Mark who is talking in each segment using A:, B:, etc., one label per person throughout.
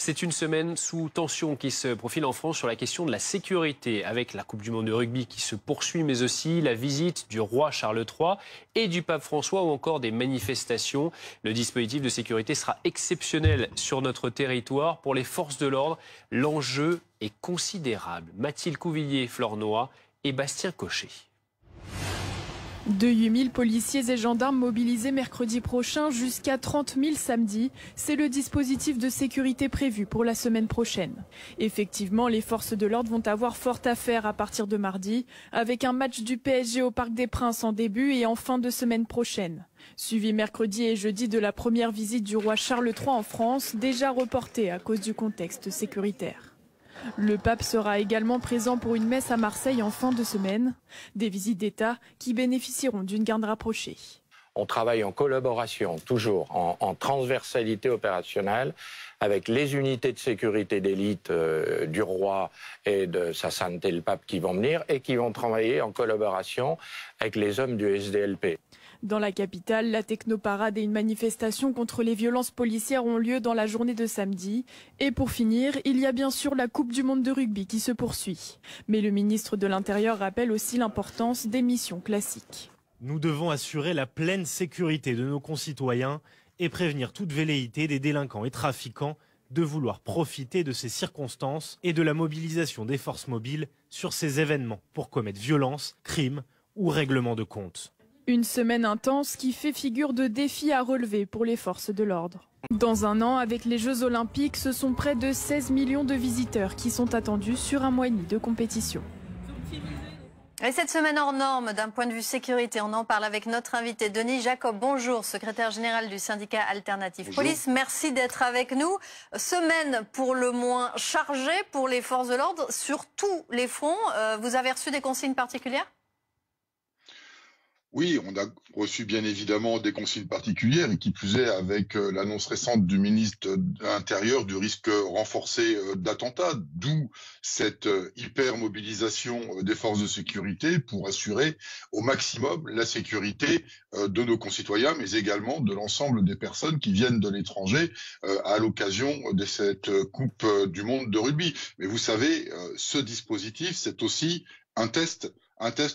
A: C'est une semaine sous tension qui se profile en France sur la question de la sécurité, avec la Coupe du Monde de rugby qui se poursuit, mais aussi la visite du roi Charles III et du pape François, ou encore des manifestations. Le dispositif de sécurité sera exceptionnel sur notre territoire. Pour les forces de l'ordre, l'enjeu est considérable. Mathilde Couvillier-Flornoy et Bastien Cochet.
B: De 8 000 policiers et gendarmes mobilisés mercredi prochain jusqu'à 30 000 samedi. C'est le dispositif de sécurité prévu pour la semaine prochaine. Effectivement, les forces de l'ordre vont avoir fort à faire à partir de mardi, avec un match du PSG au Parc des Princes en début et en fin de semaine prochaine. Suivi mercredi et jeudi de la première visite du roi Charles III en France, déjà reportée à cause du contexte sécuritaire. Le pape sera également présent pour une messe à Marseille en fin de semaine. Des visites d'État qui bénéficieront d'une garde rapprochée.
C: On travaille en collaboration, toujours en transversalité opérationnelle, avec les unités de sécurité d'élite du roi et de sa sainteté le pape qui vont venir et qui vont travailler en collaboration avec les hommes du SDLP.
B: Dans la capitale, la technoparade et une manifestation contre les violences policières ont lieu dans la journée de samedi. Et pour finir, il y a bien sûr la Coupe du Monde de rugby qui se poursuit. Mais le ministre de l'Intérieur rappelle aussi l'importance des missions classiques.
D: Nous devons assurer la pleine sécurité de nos concitoyens et prévenir toute velléité des délinquants et trafiquants de vouloir profiter de ces circonstances et de la mobilisation des forces mobiles sur ces événements pour commettre violences, crimes ou règlements de compte.
B: Une semaine intense qui fait figure de défi à relever pour les forces de l'ordre. Dans un an, avec les Jeux Olympiques, ce sont près de 16 millions de visiteurs qui sont attendus sur un mois et demi de compétition.
E: Et cette semaine hors norme d'un point de vue sécurité, on en parle avec notre invité Denis Jacob. Bonjour, secrétaire général du syndicat Alternative Police. Merci d'être avec nous. Semaine pour le moins chargée pour les forces de l'ordre sur tous les fronts. Vous avez reçu des consignes particulières ?
F: Oui, on a reçu bien évidemment des consignes particulières et qui plus est avec l'annonce récente du ministre de l'Intérieur du risque renforcé d'attentat, d'où cette hyper mobilisation des forces de sécurité pour assurer au maximum la sécurité de nos concitoyens, mais également de l'ensemble des personnes qui viennent de l'étranger à l'occasion de cette Coupe du Monde de rugby. Mais vous savez, ce dispositif, c'est aussi un test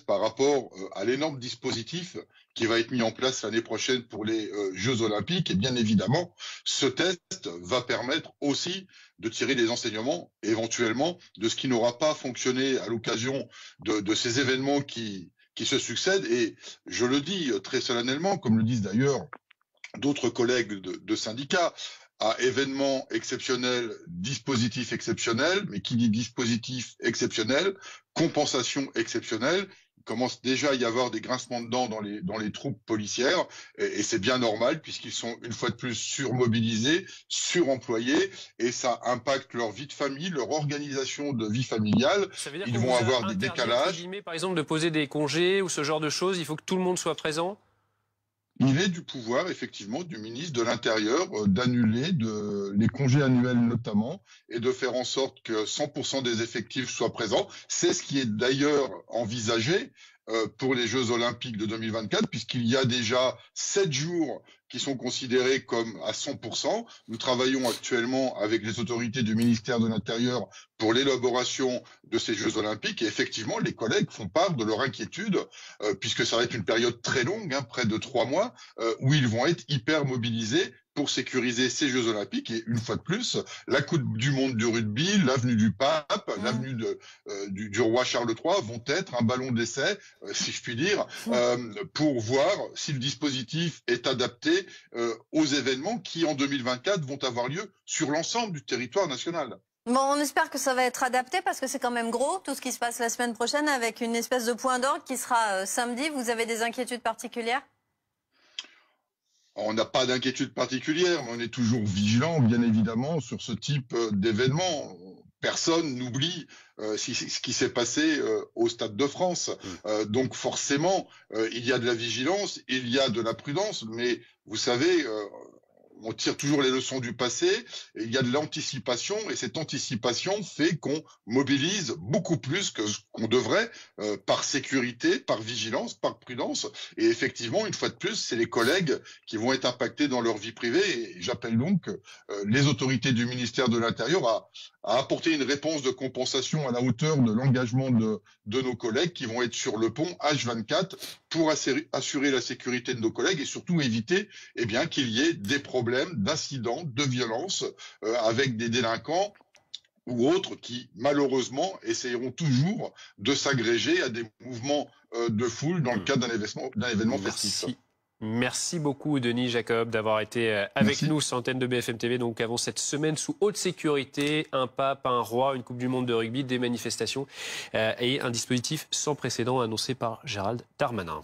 F: par rapport à l'énorme dispositif qui va être mis en place l'année prochaine pour les Jeux Olympiques. Et bien évidemment, ce test va permettre aussi de tirer des enseignements, éventuellement, de ce qui n'aura pas fonctionné à l'occasion de ces événements qui se succèdent. Et je le dis très solennellement, comme le disent d'ailleurs d'autres collègues de syndicats, à événement exceptionnel, dispositif exceptionnel, mais qui dit dispositif exceptionnel, compensation exceptionnelle, il commence déjà à y avoir des grincements de dents dans les troupes policières, et c'est bien normal puisqu'ils sont une fois de plus surmobilisés, suremployés, et ça impacte leur vie de famille, leur organisation de vie familiale.
A: Ça veut dire
F: ils vont avoir des décalages.
A: Par exemple, de poser des congés ou ce genre de choses, il faut que tout le monde soit présent ?
F: Il est du pouvoir, effectivement, du ministre de l'Intérieur d'annuler les congés annuels notamment et de faire en sorte que 100% des effectifs soient présents. C'est ce qui est d'ailleurs envisagé pour les Jeux Olympiques de 2024, puisqu'il y a déjà 7 jours qui sont considérés comme à 100%. Nous travaillons actuellement avec les autorités du ministère de l'Intérieur pour l'élaboration de ces Jeux Olympiques. Et effectivement, les collègues font part de leur inquiétude, puisque ça va être une période très longue, très de 3 mois, où ils vont être hyper mobilisés pour sécuriser ces Jeux Olympiques. Et une fois de plus, la Coupe du Monde du rugby, l'avenue du Pape, l'avenue du roi Charles III vont être un ballon d'essai, si je puis dire, pour voir si le dispositif est adapté aux événements qui, en 2024, vont avoir lieu sur l'ensemble du territoire national.
E: Bon, on espère que ça va être adapté parce que c'est quand même gros, tout ce qui se passe la semaine prochaine, avec une espèce de point d'orgue qui sera samedi. Vous avez des inquiétudes particulières ?
F: On n'a pas d'inquiétude particulière, mais on est toujours vigilant, bien évidemment, sur ce type d'événement. Personne n'oublie ce qui s'est passé au Stade de France. Donc forcément, il y a de la vigilance, il y a de la prudence, mais vous savez, on tire toujours les leçons du passé, et il y a de l'anticipation, et cette anticipation fait qu'on mobilise beaucoup plus que ce qu'on devrait, par sécurité, par vigilance, par prudence. Et effectivement, une fois de plus, c'est les collègues qui vont être impactés dans leur vie privée. Et j'appelle donc les autorités du ministère de l'Intérieur à apporter une réponse de compensation à la hauteur de l'engagement de nos collègues qui vont être sur le pont H24 pour assurer la sécurité de nos collègues et surtout éviter qu'il y ait des problèmes d'incidents, de violences avec des délinquants ou autres qui, malheureusement, essayeront toujours de s'agréger à des mouvements de foule dans le cadre d'un événement festif.
A: Merci beaucoup, Denis Jacob, d'avoir été avec nous sur l'antenne de BFM TV. Donc, avant cette semaine sous haute sécurité, un pape, un roi, une Coupe du Monde de rugby, des manifestations et un dispositif sans précédent annoncé par Gérald Darmanin.